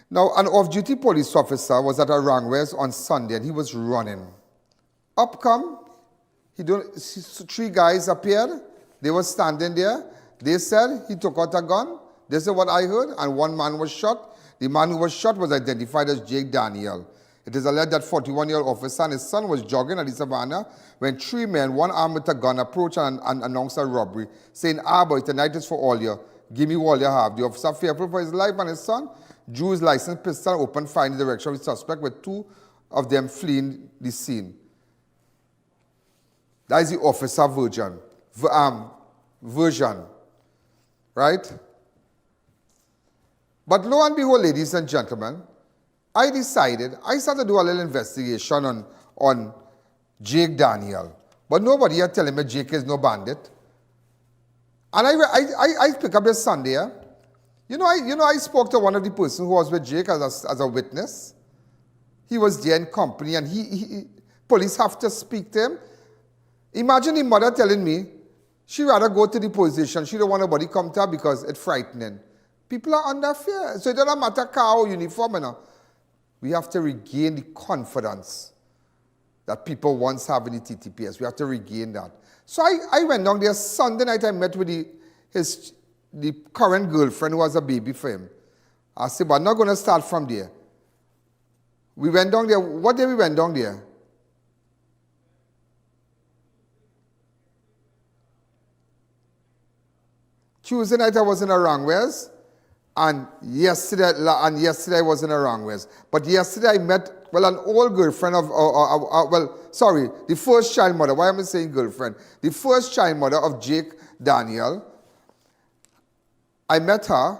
Now, an off-duty police officer was at Aranguez on Sunday and he was running. Up come, three guys appeared. They were standing there. They said he took out a gun. This is what I heard, and one man was shot. The man who was shot was identified as Jake Daniel. It is alleged that 41-year-old officer and his son was jogging at the Savannah when three men, one armed with a gun, approached and announced a robbery, saying, boy, tonight is for all you. Give me all you have. The officer, fearful for his life and his son, drew his licensed pistol, opened fire in the direction of the suspect, with two of them fleeing the scene. That is the officer version, right? But lo and behold, ladies and gentlemen, I started to do a little investigation on Jake Daniel. But nobody here telling me Jake is no bandit. And I pick up this Sunday. I spoke to one of the persons who was with Jake as a witness. He was there in company, and police have to speak to him. Imagine the mother telling me she rather go to the police station. She don't want nobody come to her because it's frightening. People are under fear. So it doesn't matter car or uniform. We have to regain the confidence that people once have in the TTPS. We have to regain that. So I went down there Sunday night. I met with the current girlfriend who was a baby for him. I said, but I'm not going to start from there. We went down there. What day we went down there? Tuesday night I was in Aranguez, and yesterday I was in Aranguez. But yesterday I met, an old girlfriend of, the first child mother. Why am I saying girlfriend? The first child mother of Jake Daniel. I met her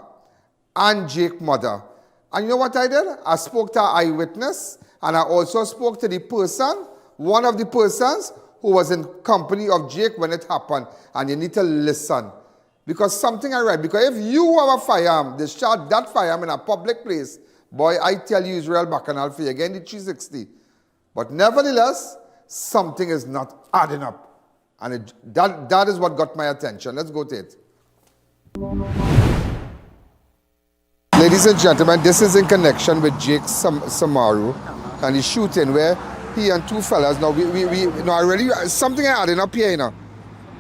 and Jake's mother. And you know what I did? I spoke to Eyewitness, and I also spoke to the person, one of the persons who was in company of Jake when it happened. And you need to listen. Because something I read, because if you have a firearm, discharge that firearm in a public place, boy, I tell you, Israel Bacchanal for you again, the 360. But nevertheless, something is not adding up. And that is what got my attention. Let's go to it. Ladies and gentlemen, this is in connection with Jake Samaroo and the shooting where he and two fellas, something adding up here,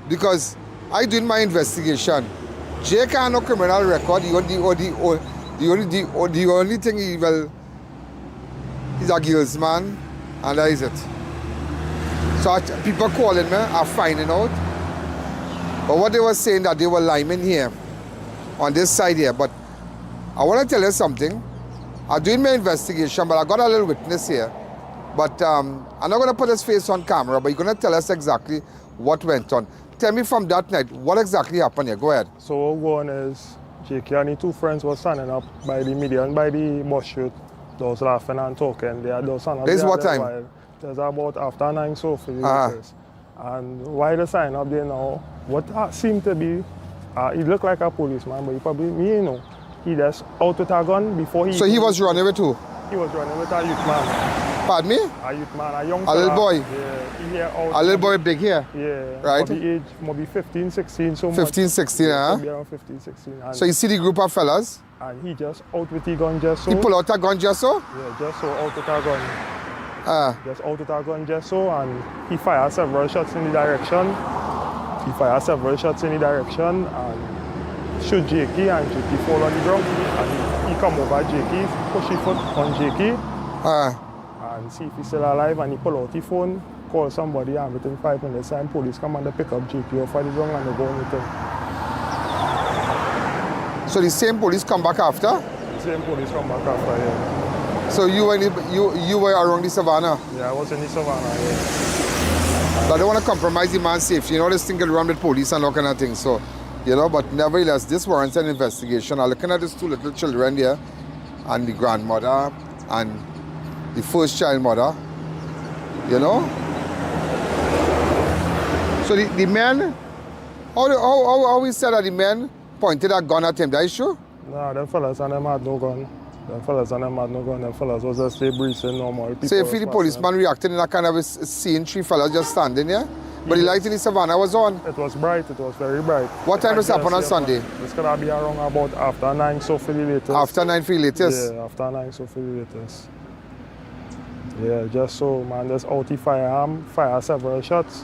because I doing my investigation. Jake has no criminal record. The only thing he's a girls man, and that is it. So people calling me are finding out. But what they were saying that they were linemen here, on this side here. But I want to tell you something. I'm doing my investigation, but I got a little witness here. But I'm not going to put his face on camera, but he's going to tell us exactly what went on. Tell me from that night, what exactly happened here? Go ahead. So what going is, Jake and his two friends were standing up by the median, by the bus chute. They was laughing and talking. They had those standing up. This is what time? It was about after 9 so for you. And while they're standing up there now, what seemed to be, he looked like a policeman, but he probably, he just out with a gun before he... So he was running with who? He was running with a youth man. Pardon me? A youth man, a young fella. A little boy? Yeah, he here out. A little boy big here? Yeah. Right. Maybe age, maybe 15, 16, so 15, 16, Maybe around 15, 16. So you see the group of fellas? And he just out with the gun just so. He pull out a gun just so? Yeah, just so out with a gun. Just out with a gun just so, and he fired several shots in the direction. And shoot Jakey, and Jakey fall on the ground. And he come over Jakey, push his foot on Jakey. And see if he's still alive, and he pull out his phone, call somebody, and within 5 minutes time police come and they pick up Jakey off of the ground and they go on with him. So the same police come back after? The same police come back after, yeah. So you were around the Savannah? Yeah, I was in the Savannah, yeah. But I don't want to compromise the man's safety. This thing get around with police and all kind of things. So, but nevertheless, this warrants an investigation. I'm looking at these two little children here, and the grandmother, and the first child mother, So the men, how we said that the men pointed a gun at him, that is true? No, them fellas and them had no gun. Them fellas was just stay breathing normal. So you feel the policeman reacting in a kind of a scene, three fellas just standing here? But the light in the Savannah was on. It was bright, it was very bright. What time does happen on Sunday? It's gonna be around about after 9, so for the latest. After 9 for the latest? Yeah, after 9, so for the latest. Yeah, just so, man, there's out the firearm, fire several shots.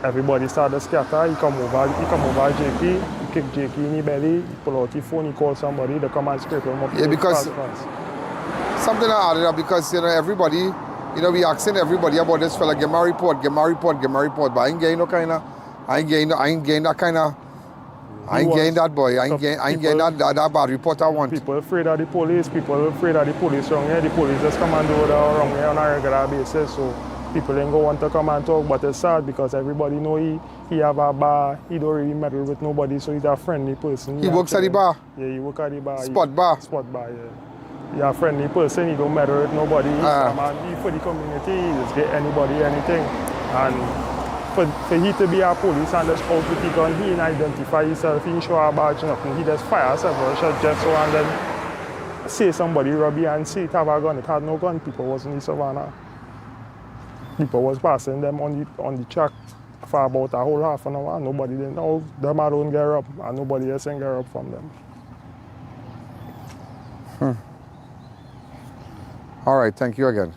Everybody started to scatter. He come over Jakey, he kick Jakey in the belly, he pull out the phone, he call somebody, they come and scrape him up. Yeah, because something I added up, because, you know, everybody, you know, we asking everybody about this fella, get my report, get my report, get my report, but I ain't getting no kind of, I ain't getting that kind of, I ain't getting that boy, I ain't getting that bad report I want. People afraid of the police, people afraid of the police around here, the police just come and do that around here on a regular basis, so people ain't going to want to come and talk, but it's sad because everybody know he have a bar, he don't really meddle with nobody, so he's a friendly person. He works at the bar? Yeah, he works at the bar. Spot bar? Spot bar, yeah. He's a friendly person, he don't meddle with nobody. He for the community, he just get anybody anything. And for he to be a police and just out with the gun, he didn't identify himself, he didn't show a badge, nothing. He just fire several shots just so and then say somebody rob you and say it have a gun. It had no gun, people was in the Savannah. People was passing them on the track for about a whole half an hour. Nobody didn't know them don't get up and nobody else can get up from them. All right, thank you again.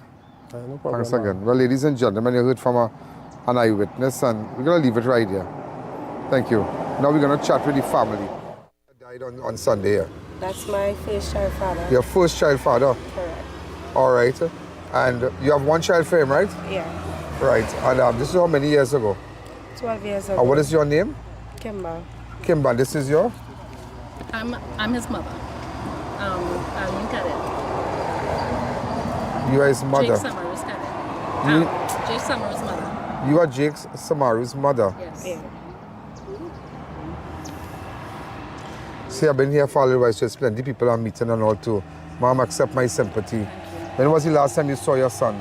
No problem. Thanks again. Well, ladies and gentlemen, you heard from an eyewitness, and we're going to leave it right here. Thank you. Now we're going to chat with the family. Died on Sunday. Yeah. That's my first child father. Your first child father? Correct. All right. And you have one child for him, right? Yeah. Right. And this is how many years ago? 12 years ago. And what is your name? Kimba. Kimba, this is your? I'm his mother. Alleyne Cadet. You are his mother? Jake Samaroo's cadet. Jake Samaroo's mother. You are Jake Samaroo's mother? Yes. Yeah. See, I've been here for a little while, so there's plenty people I'm meeting and all too. Mom, accept my sympathy. When was the last time you saw your son?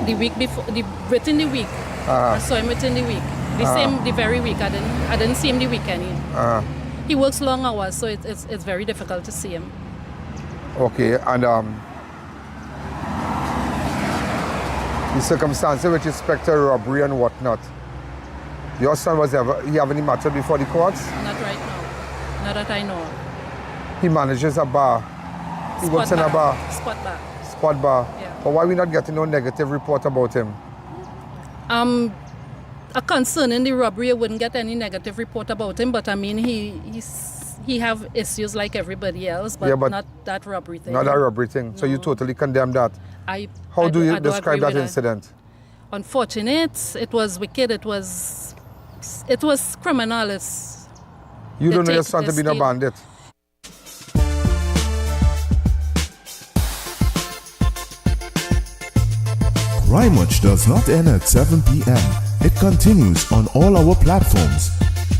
The week before, within the week. I saw him within the week. The very week. I didn't see him the weekend. He works long hours, so it's very difficult to see him. Okay, and the circumstances with respect to robbery and whatnot. Your son he have any matter before the courts? Not right now. Not that I know of. He manages a bar. He works in a bar. Spot bar. Spot bar. Yeah. But why we not getting no negative report about him? A concern in the robbery, I wouldn't get any negative report about him, but I mean he have issues like everybody else, but, not that robbery thing. Not that robbery thing. No. So you totally condemn that? How do you describe that incident? Unfortunate. It was wicked. It was criminal. You don't know your son to be no bandit? Crime Watch does not end at 7 p.m. It continues on all our platforms,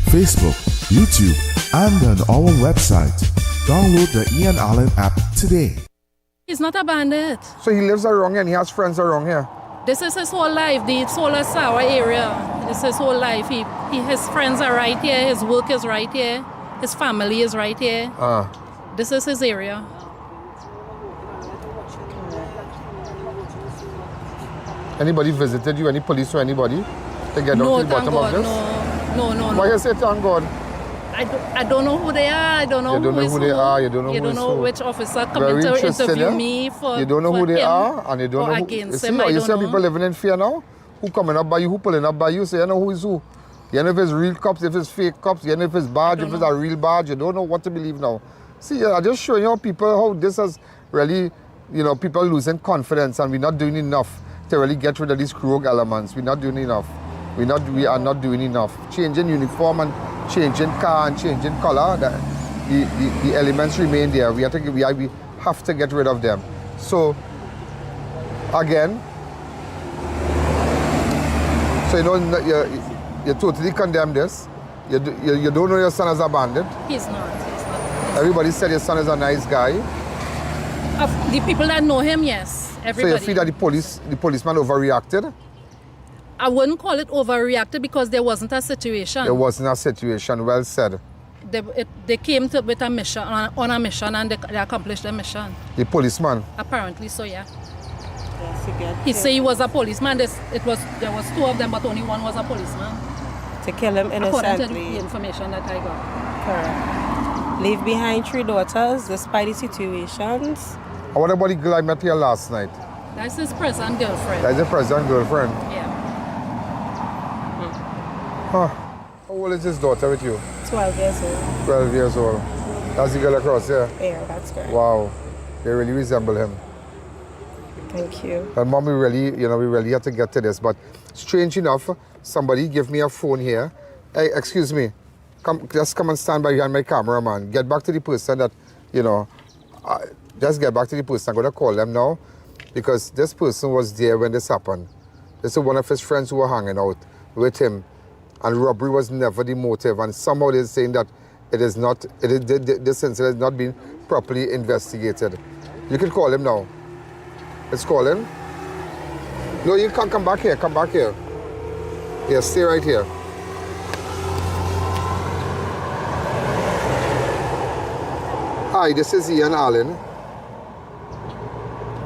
Facebook, YouTube, and on our website. Download the Ian Allen app today. He's not a bandit. So he lives around here and he has friends around here? This is his whole life, the Solar Sour area. This is his whole life. His friends are right here, his work is right here, his family is right here. This is his area. Anybody visited you, any police or anybody, to get down to the bottom of this? No. Why you say thank God? I don't know who they are. I don't know who is who. You don't know which officer coming to interview me for. You don't know who they are, and you don't know who. Against him. You see people living in fear now. Who coming up by you? Who pulling up by you? So you know who is who. You know if it's real cops, if it's fake cops. You know if it's badge, if it's a real badge. You don't know what to believe now. See, I just showing you people how this has really, people losing confidence, and we're not doing enough to really get rid of these rogue elements. We're not doing enough. We are not doing enough. Changing uniform and changing car and changing color, the elements remain there. We have to get rid of them. So again, you totally condemn this. You don't know your son as a bandit. He's not. Everybody said your son is a nice guy. Of the people that know him, yes. Everybody. So you feel that the policeman overreacted? I wouldn't call it overreacted because there wasn't a situation. There wasn't a situation, well said. They came with a mission, on a mission, and they accomplished their mission. The policeman? Apparently so, yeah. He say he was a policeman. There was 2 of them, but only one was a policeman. To kill him According to the innocently. information that I got. Correct. Leave behind 3 daughters despite the situations. And what about the girl I met here last night? That's his present girlfriend. That's the present girlfriend. Yeah. Huh. How old is his daughter with you? 12 years old. 12 years old. That's the girl across here? Yeah, that's correct. Wow. They really resemble him. Thank you. And Mom, we really had to get to this. But strange enough, somebody give me a phone here. Hey, excuse me. Just come and stand by behind my camera, man. Get back to the person that, just get back to the person. I'm going to call them now because this person was there when this happened. This is one of his friends who were hanging out with him. And robbery was never the motive. And somehow they're saying that this incident has not been properly investigated. You can call him now. Let's call him. No, you can't come back here. Come back here. Yeah, stay right here. Hi, this is Ian Alleyne.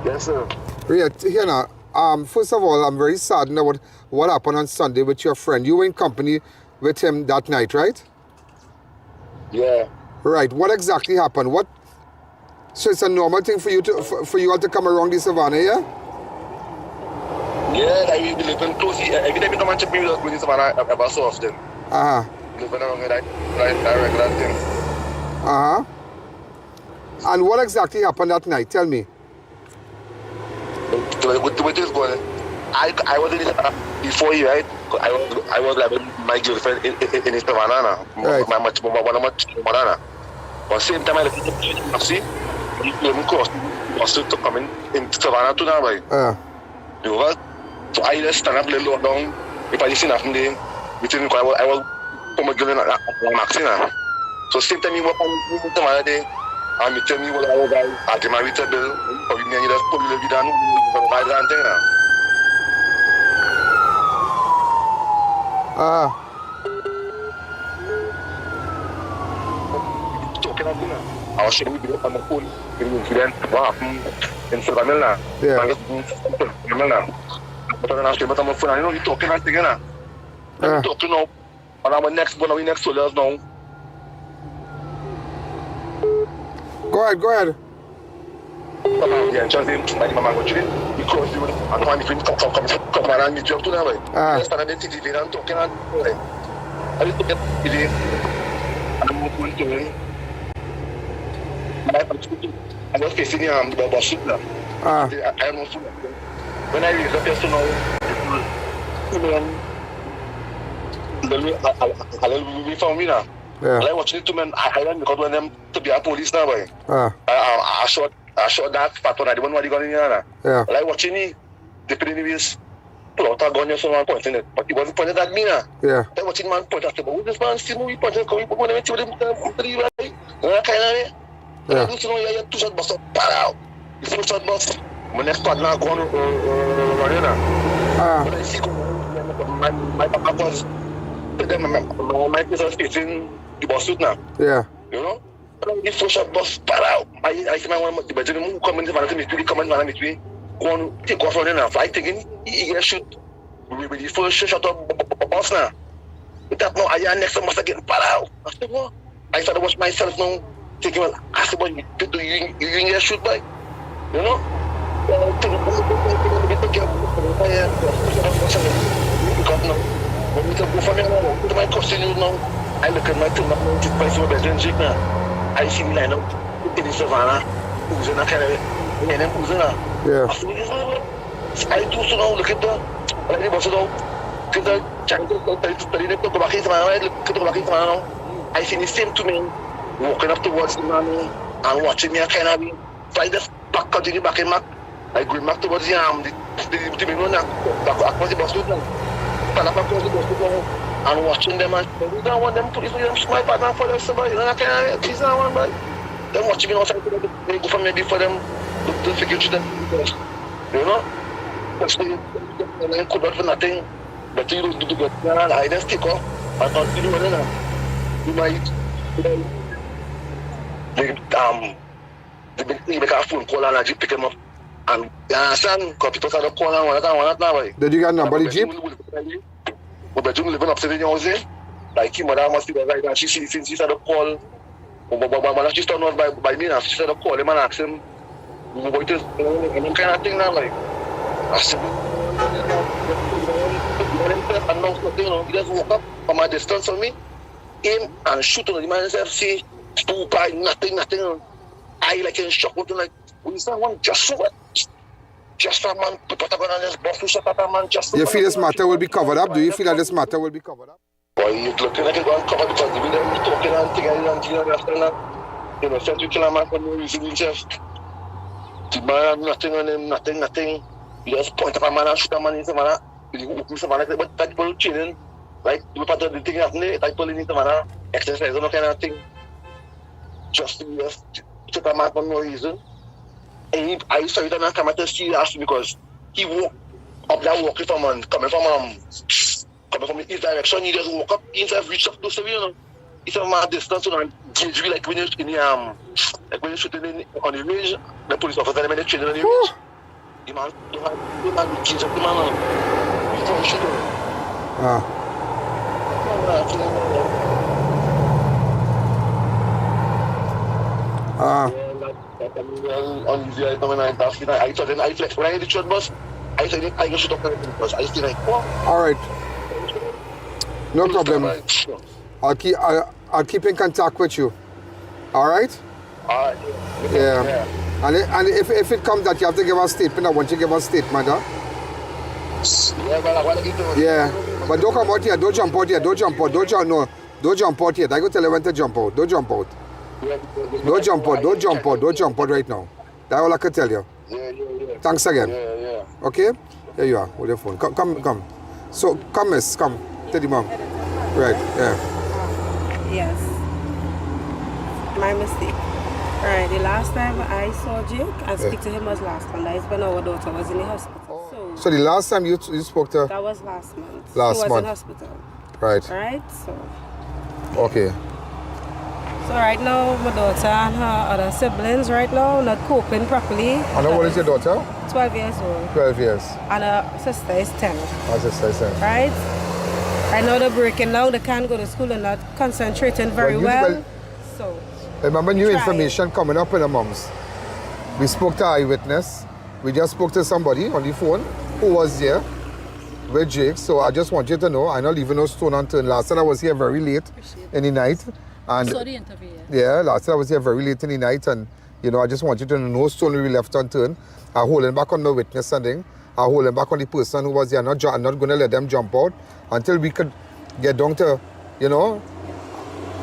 Yes, sir. Here now, first of all, I'm very saddened about what happened on Sunday with your friend. You were in company with him that night, right? Yeah. Right. What exactly happened? So it's a normal thing for you for you all to come around the Savannah, yeah? Yeah, we live in close. Every time you come and check me, we go to Savannah ever so often. Living around that regular thing. And what exactly happened that night? Tell me. What is going on? I was in it before you, right? I was like my girlfriend in Savannah now. Right. My but same time I left the see, you came across to come in Savannah to now, right? You know what? So I just stand up a little down. If I see nothing there, I will come again and Maxina. So same time you walk on Savannah day, and you tell me what I was I get my retail bill, or you need to put it down, buy that thing now. I was showing you on the phone in the incident what happened in Savannah. Yeah. But I'm not sure about my phone. I know you're talking and thinking now. I'm talking now. And I'm next soldiers now. Go ahead. Yeah, just him, my mama watching it. Because you and one friend come around me job to now, right? Just stand at the TV and talking and I just look at the TV. I'm going to him. I was facing him the bus now. I am also when I raise a person now, we found me now. Yeah. I watching it to men. I don't because when them to be a police now, boy. I shot that fat one. I didn't know what he got in here. Yeah. I watching it. The police pull out a gun and someone pointing it, but he wasn't pointing at me now. Yeah. I watching man point at me. But this man still moving pointing. Come on, when they right? That kind of way. Yeah. I do know you have 2 shot bust up. Pow. The 4 shot bust. My next partner gone running now. But I see my papa was. My kids are facing the bus suit now. Yeah. You know? The 4 shot bus, I see my one, the bedroom who come in the van, he come in the van, he go on, take off running now. Fly thinking, he get shoot with the 4 shot of bus now. With that, now, I next time must get out. I said, what? I started watching myself now, thinking, well, I said, what, you didn't get shoot by? You know? When we go for me now, put my costume now. I look at my two now, just by some bedroom Jake now. I see me line up in the Savannah, who's in a kind of and then who's in a. Yeah. I do so now, look at the when they bust it out. Look at the channel, look at the back in Savannah, look at the back in Savannah now. I see the same two men walking up towards the man and watching me a kind of so I just continue back in back. I go back towards the arm, the men back across the bus road now. And watching them and we don't want them police, we don't smile partner for them somebody, you know, I can't please not one but them watching me outside, they go for me before them to figure to them, you know? Especially they could not for nothing, but you do get I just take off, I continue running now. You might they make a phone call and I just pick him up And you understand? Because people start to call and what now, boy. Did you get a number of the jeep? My bedroom living upstairs in your house, eh? Like, his mother must be right, and she started to call. But she started not by me, and she started to call him and ask him, what is and kind of thing now, like. I said, he just walk up from a distance from me, aim and shoot on the man himself, see, spook by nothing. I like in shock, like, what is that one? Just so what? Just a man, put a gun on his boss, who shot at a man, just so. You feel this matter will be covered up? Do you feel that this matter will be covered up? Boy, it's looking like it's going to cover because the way they're talking and things and you understand that? You know, since you kill a man for no reason himself, the man have nothing on him, nothing. You just point up a man and shoot a man in Savannah. You open Savannah, but that people chilling, like, you part of the thing happening, that people in Savannah, exercise and all kind of thing. Just to shoot a man for no reason. And I saw it and I come at the street because he walked up that walk with a man coming from his direction. He just walk up, he just reached up close to me, you know. It's a man distance, you know, and gauge me like when you're in the like when you're shooting on the range, the police officer them in the training on the range. The man gauge up the man before he shoot him. Uneasy, I come and I thought I flex when I hit the short bus. I said I can shoot up the bus. I feel like, all right, no problem. I'll keep in contact with you. All right. Yeah. And if it comes that you have to give a statement, I want you to give a statement, huh? Yeah, but don't come out here. Don't jump out here. Don't jump out here. I go tell you when to jump out. Don't jump out. Don't jump out right now. That's all I can tell you. Thanks again. Okay? Here you are with your phone. Come. So, come, miss. Come. Tell the mom. Right, yeah. Yes. My mistake. Alright, the last time I saw Jake and speak to him was last month. That is when our daughter was in the hospital. So the last time you spoke to her? That was last month. Last she was month. in hospital. Right. Right, so. Okay. So right now, my daughter and her other siblings right now not coping properly. And how old is your daughter? 12 years old. 12 years. And her sister is 10. Her sister is 10. Right? Right now they're breaking down. They can't go to school and not concentrating very well. So. Remember new information coming up in the moms. We spoke to Eyewitness. We just spoke to somebody on the phone who was there with Jake. So I just want you to know, I'm not leaving no stone unturned. Last time I was here very late in the night. And saw the interview, yeah, last time I was here very late in the night, and you know, I just want you to know no stone will be left unturned. I'm holding back on the witness and thing. I'm holding back on the person who was here. I'm not going to let them jump out until we could get down to, you know,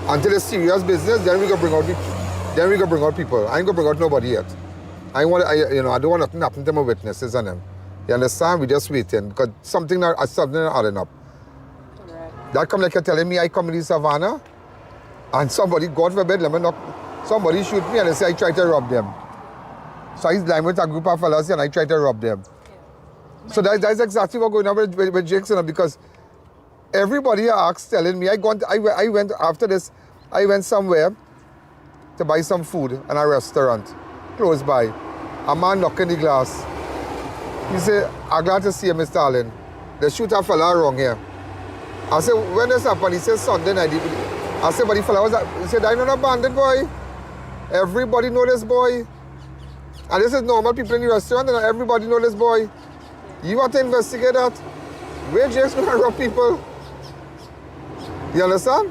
until it's serious business. Then we go bring out people. I ain't gonna bring out nobody yet. I don't want nothing happen to my witnesses and them. You understand? We just waiting because something adding up. Right. That come like you're telling me I come in Savannah. And somebody, God forbid, somebody shoot me and they say I try to rob them. So I lying with a group of fellas and I try to rob them. Yeah. So that's exactly what's going on with Jackson, because everybody asks, telling me, I went after this, I went somewhere to buy some food in a restaurant close by. A man knocking the glass. He said, I'm glad to see you, Mr. Alleyne. They shoot a fella wrong here. I said, when this happened? He said, Sunday night. I said, but the fella he said, I know a bandit boy. Everybody know this boy. And this is normal people in the restaurant and everybody know this boy. You want to investigate that? Where Jake's gonna rob people? You understand?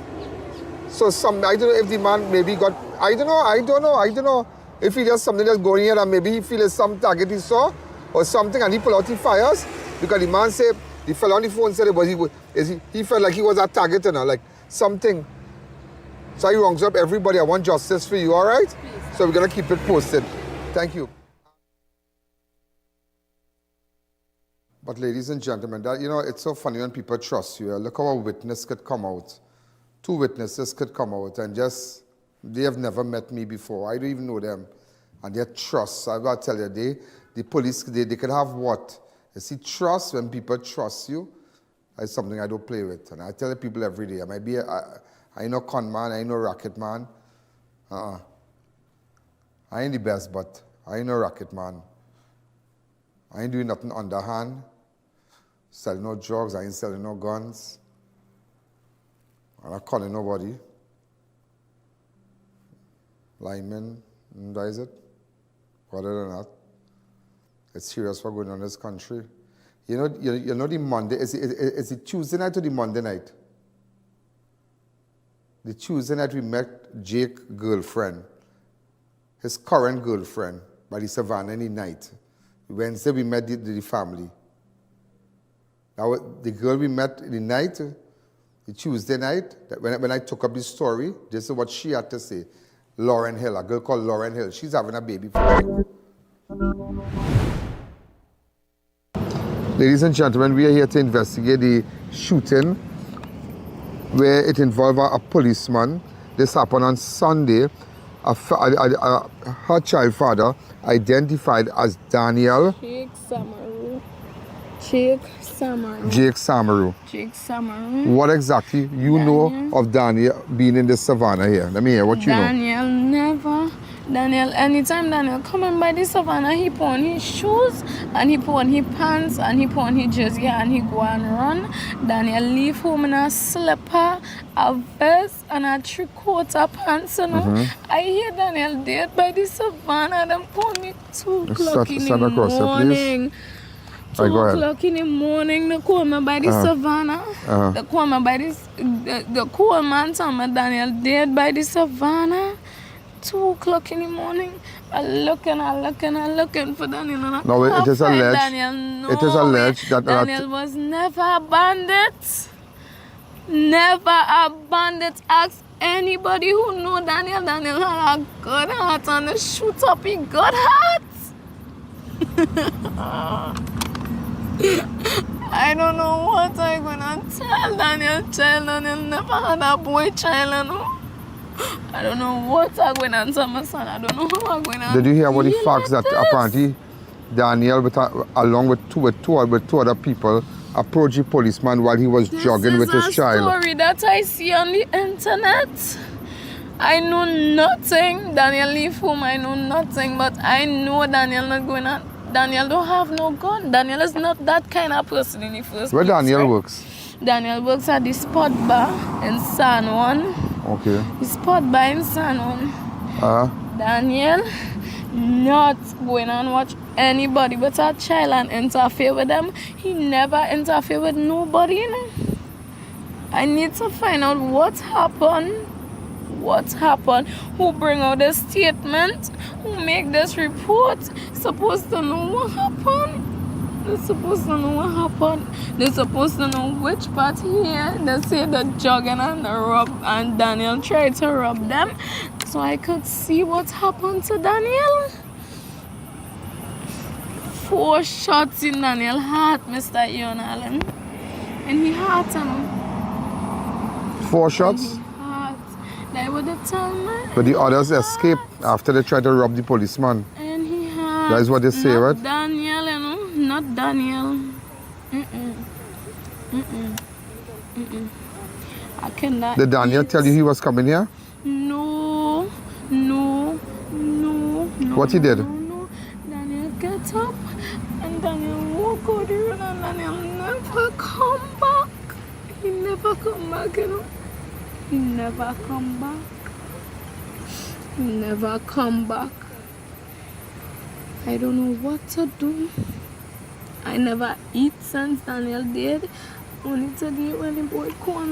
So I don't know if the man maybe got, I don't know. If he does something that's going here and maybe he feels some target he saw or something and he pull out the fires because the man said, the fella on the phone said he felt like he was a target, you know, like something. So he wrongs up everybody. I want justice for you, all right? Please. So we're going to keep it posted. Thank you. But ladies and gentlemen, that, you know, it's so funny when people trust you. Look how a witness could come out. 2 witnesses could come out and just, they have never met me before. I don't even know them. And their trust, I got to tell you, the police, they could have what? You see, trust, when people trust you, is something I don't play with. And I tell the people every day, I ain't no con man, I ain't no racket man. I ain't the best, but I ain't no racket man. I ain't doing nothing underhand. Selling no drugs, I ain't selling no guns. I'm not calling nobody. Lineman, that is it. Other than that, it's serious for going on in this country. You know the Monday, is it Tuesday night or the Monday night? The Tuesday night we met Jake's girlfriend, his current girlfriend, by the Savannah in the night. Wednesday we met the family. Now the girl we met in the night, the Tuesday night, when I took up the story, this is what she had to say. Lauren Hill, a girl called Lauren Hill. She's having a baby for Jake. Ladies and gentlemen, we are here to investigate the shooting where it involved a policeman. This happened on Sunday. Her child father, identified as Daniel Jake Samaroo. Jake Samaroo. Jake Samaroo. Jake Samaroo. What exactly you know of Daniel being in the Savannah here? Let me hear what you know. Anytime Daniel coming by the Savannah, he put on his shoes and he put on his pants and he put on his jersey and he go and run. Daniel leave home in a slipper, a vest and a 3/4 pants. You know? I hear Daniel dead by the Savannah. Them call me 2 o'clock in the morning. 2 o'clock in the morning, they call me by the Savannah. They call me by this. The call man tell me Daniel dead by the Savannah. 2 o'clock in the morning. I'm looking for Daniel. No, it is alleged. It is alleged that Daniel was never a bandit. Never a bandit. Ask anybody who know Daniel. Daniel had a good heart and they shoot up his good heart. I don't know what I'm gonna tell Daniel. Daniel never had a boy child, you know. I don't know what I'm going to tell my son. I don't know how I'm going to. Did you hear about the facts that apparently Daniel, along with two other people, approached the policeman while he was jogging with his child? This is a story that I see on the internet. I know nothing. Daniel leave home. I know nothing, but I know Daniel not going to. Daniel don't have no gun. Daniel is not that kind of person in the first place. Where Daniel works? Daniel works at the spot bar in San Juan. Okay. The spot bar in San Juan. Daniel not going and watch anybody but a child and interfere with them. He never interfere with nobody, you know. I need to find out what happened. What happened? Who bring out the statement? Who make this report? Supposed to know what happened. They're supposed to know what happened. They're supposed to know which part here. They say the jogging and the rub, and Daniel tried to rub them. So I could see what happened to Daniel. 4 shots in Daniel's heart, Mr. A.N. Allen. And he hurt him. 4 shots? They would have told me. But the others escaped after they tried to rob the policeman. And he had. That is what they say, right? Daniel, you know, not Daniel. I cannot. Did Daniel tell you he was coming here? No. What he did? No. Daniel get up and Daniel walk out the road and Daniel never come back. He never come back, you know. He never come back. I don't know what to do. I never eat since Daniel did. Only today when the boy called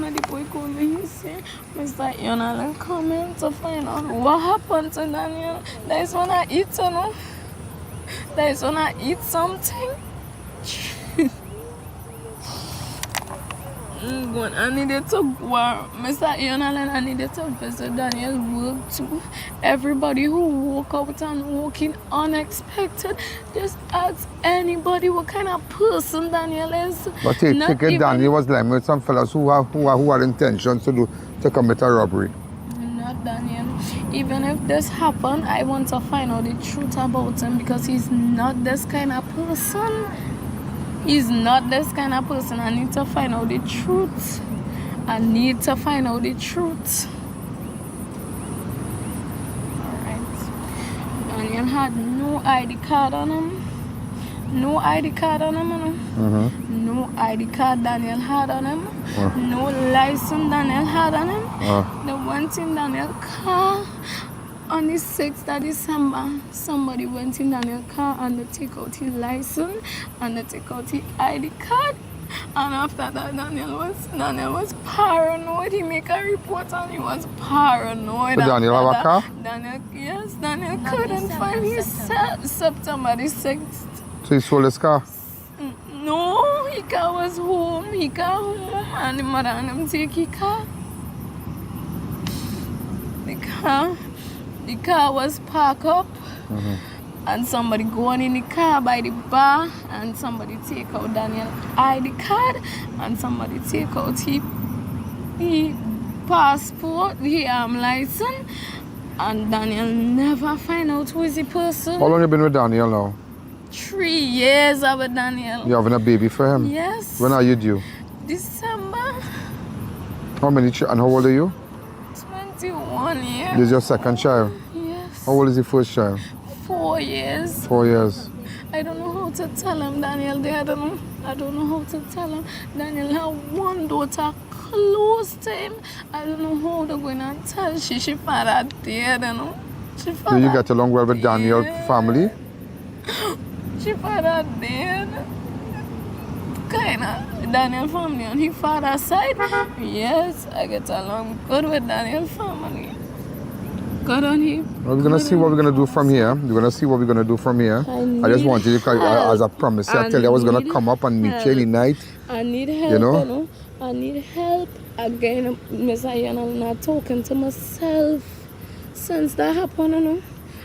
me, he said, Mr. A.N. Allen coming to find out what happened to Daniel. That is when I eat, you know. That is when I eat something. I needed to work. Mr. A.N. Allen, I needed to visit Daniel's work too. Everybody who woke up and woke in unexpected, just ask anybody what kind of person Daniel is. But take it, Daniel was lying with some fellas who had intentions to commit a robbery. Not Daniel. Even if this happened, I want to find out the truth about him because he's not this kind of person. He's not this kind of person. I need to find out the truth. Alright. Daniel had no ID card on him. No ID card on him, you know. No ID card Daniel had on him. No license Daniel had on him. The one thing Daniel car on the 6th of December, somebody went in Daniel's car and they take out his license and they take out his ID card. And after that, Daniel was paranoid. He make a report and he was paranoid. But Daniel have a car? Daniel couldn't find his September the 6th. So he sold his car? No, his car was home. He got home and the mother and him take his car. The car was parked up and somebody going in the car by the bar and somebody take out Daniel's ID card and somebody take out his passport, his license, and Daniel never find out who is the person. How long you been with Daniel now? 3 years I'm with Daniel. You having a baby for him? Yes. When are you due? December. How many and how old are you? 21 years. This is your second child? Yes. How old is the first child? 4 years. 4 years. I don't know how to tell him, Daniel. I don't know how to tell him. Daniel have one daughter close to him. I don't know how they're going to tell she father dead, you know. Do you get along well with Daniel's family? She father dead. Kinda. Daniel family on his father's side. Yes, I get along good with Daniel family. Good on him. Well, we're gonna see what we're gonna do from here. We're gonna see what we're gonna do from here. I just wanted you, as a promise, I tell you I was gonna come up and meet you any night. I need help, you know? I need help. Again, Miss I.A.N, I'm not talking to myself since that happened, you know.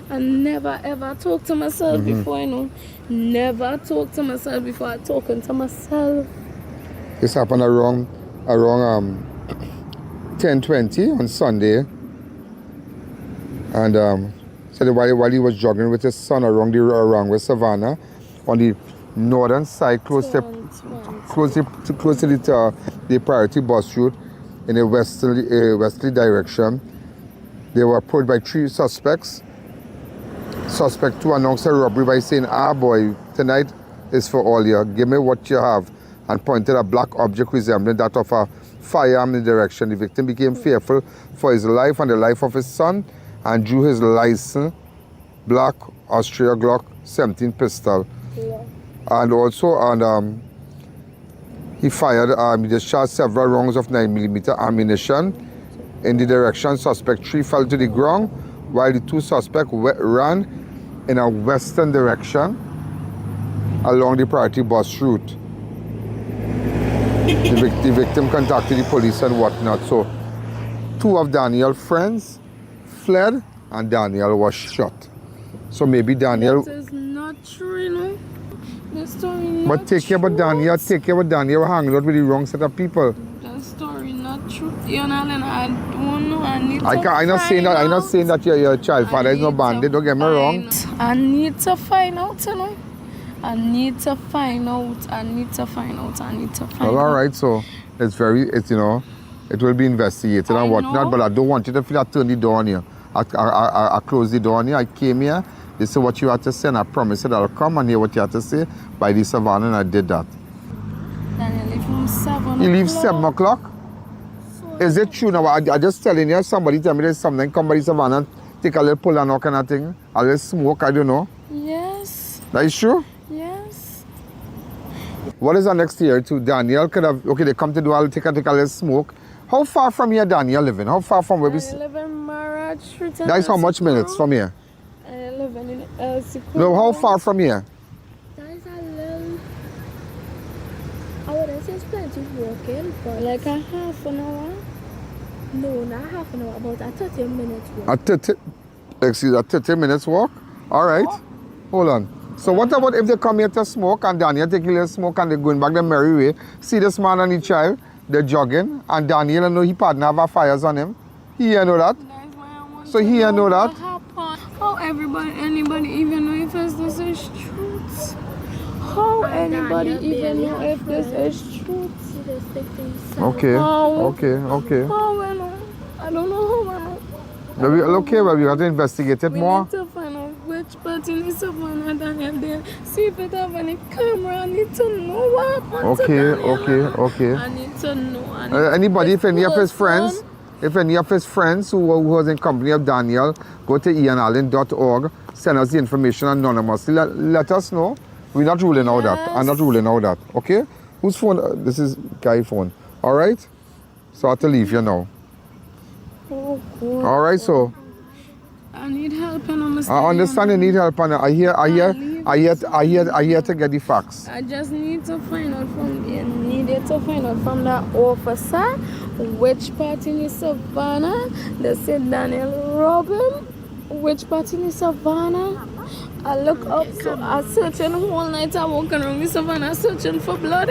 I never ever talk to myself before, you know. Never talk to myself before I talking to myself. This happened around 10:20 on Sunday. And so while he was jogging with his son around the Aranguez Savannah on the northern side, close to the priority bus route in a westerly direction, they were approached by 3 suspects. Suspect 2 announced a robbery by saying, boy, tonight is for all you. Give me what you have. And pointed a black object resembling that of a firearm in the direction. The victim became fearful for his life and the life of his son and drew his license, black Austria Glock 17 pistol. Yeah. And also, he fired, he discharged several rounds of 9mm ammunition in the direction. Suspect 3 fell to the ground, while the 2 suspects ran in a western direction along the priority bus route. The victim contacted the police and whatnot. So 2 of Daniel's friends fled and Daniel was shot. So maybe Daniel... That is not true, you know. The story not But take care about Daniel, hanging out with the wrong set of people. The story not true. You know, and I don't know. I'm not saying that your child father is no bandit, don't get me wrong. I need to find out, you know. I need to find out. Well, all right, so it's you know, it will be investigated and whatnot, but I don't want you to feel I turn the door on you. I close the door on you. I came here, this is what you had to say, and I promised that I'll come and hear what you had to say by the Savannah, and I did that. Then you leave from 7 o'clock. You leave 7 o'clock? Is it true now? I just telling you, somebody tell me there's something, come by the Savannah, take a little pull and all kind of thing, a little smoke, I don't know. Yes. That is true? Yes. What is the next year to Daniel? Could have, okay, they come to do, I'll take a little smoke. How far from here Daniel living? How far from where we... I live in Marriage Street. That is how much minutes from here? I live in El No, how far from here? That is a little... I wouldn't say it's plenty walking, but like a half an hour. No, not half an hour, about a 30 minutes walk. A 30 minutes walk? All right. Hold on. So what about if they come here to smoke and Daniel take a little smoke and they're going back the merry way? See this man and the child, they're jogging, and Daniel, I know he partner have fires on him. He know that. So he know that. How anybody even know if this is truth? How anybody even know if this is truth? Okay. Okay. How I know? I don't know how I know. Okay, well, we have to investigate it more. We need to find out which person is Savannah, Daniel there. See if it have any camera. I need to know what happened to Okay, Daniel. okay. I need to know. Anybody, if any of his person. friends, who was in company of Daniel, go to ianallen.org, send us the information anonymously. Let us know. We're not ruling out that. I'm not ruling out that. Okay? Whose phone? This is Guy's phone. All right? So I have to leave you now. Oh, God. All right, so. I need help and I'm I understand you need help, and I hear to get the facts. I just need to find out from that officer which part in Savannah. They said Daniel Robin. Which part in Savannah? I look up, so I searching the whole night. I walking around in Savannah searching for blood,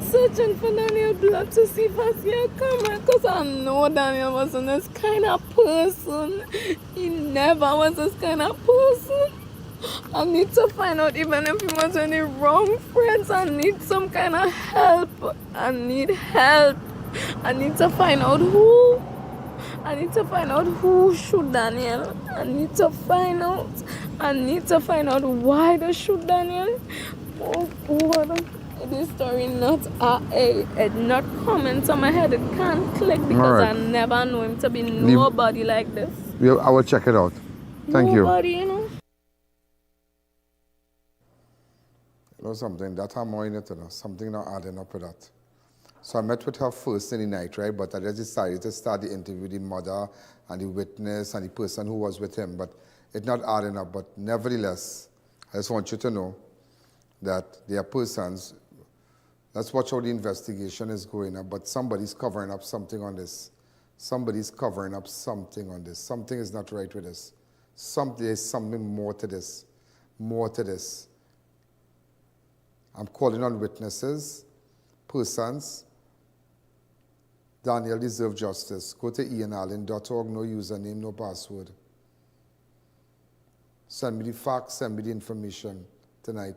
searching for Daniel blood to see if I see a camera, because I know Daniel wasn't this kind of person. He never was this kind of person. I need to find out even if he was any wrong friends. I need some kind of help. I need help. I need to find out who. I need to find out who shoot Daniel. I need to find out why they shoot Daniel. Oh God. This story not it not comment on my head. It can't click because right. I never know him to be nobody like this. I will check it out. Thank nobody, you. You know. You know something, that I'm more in it, something not adding up with that. So I met with her first in the night, right? But I just decided to start the interview with the mother and the witness and the person who was with him. But it's not adding up. But nevertheless, I just want you to know that there are persons. Let's watch how the investigation is going up. But somebody's covering up something on this. Somebody's covering up something on this. Something is not right with this. There's something more to this. More to this. I'm calling on witnesses, persons. Daniel deserves justice. Go to ianallen.org, no username, no password. Send me the facts, send me the information tonight.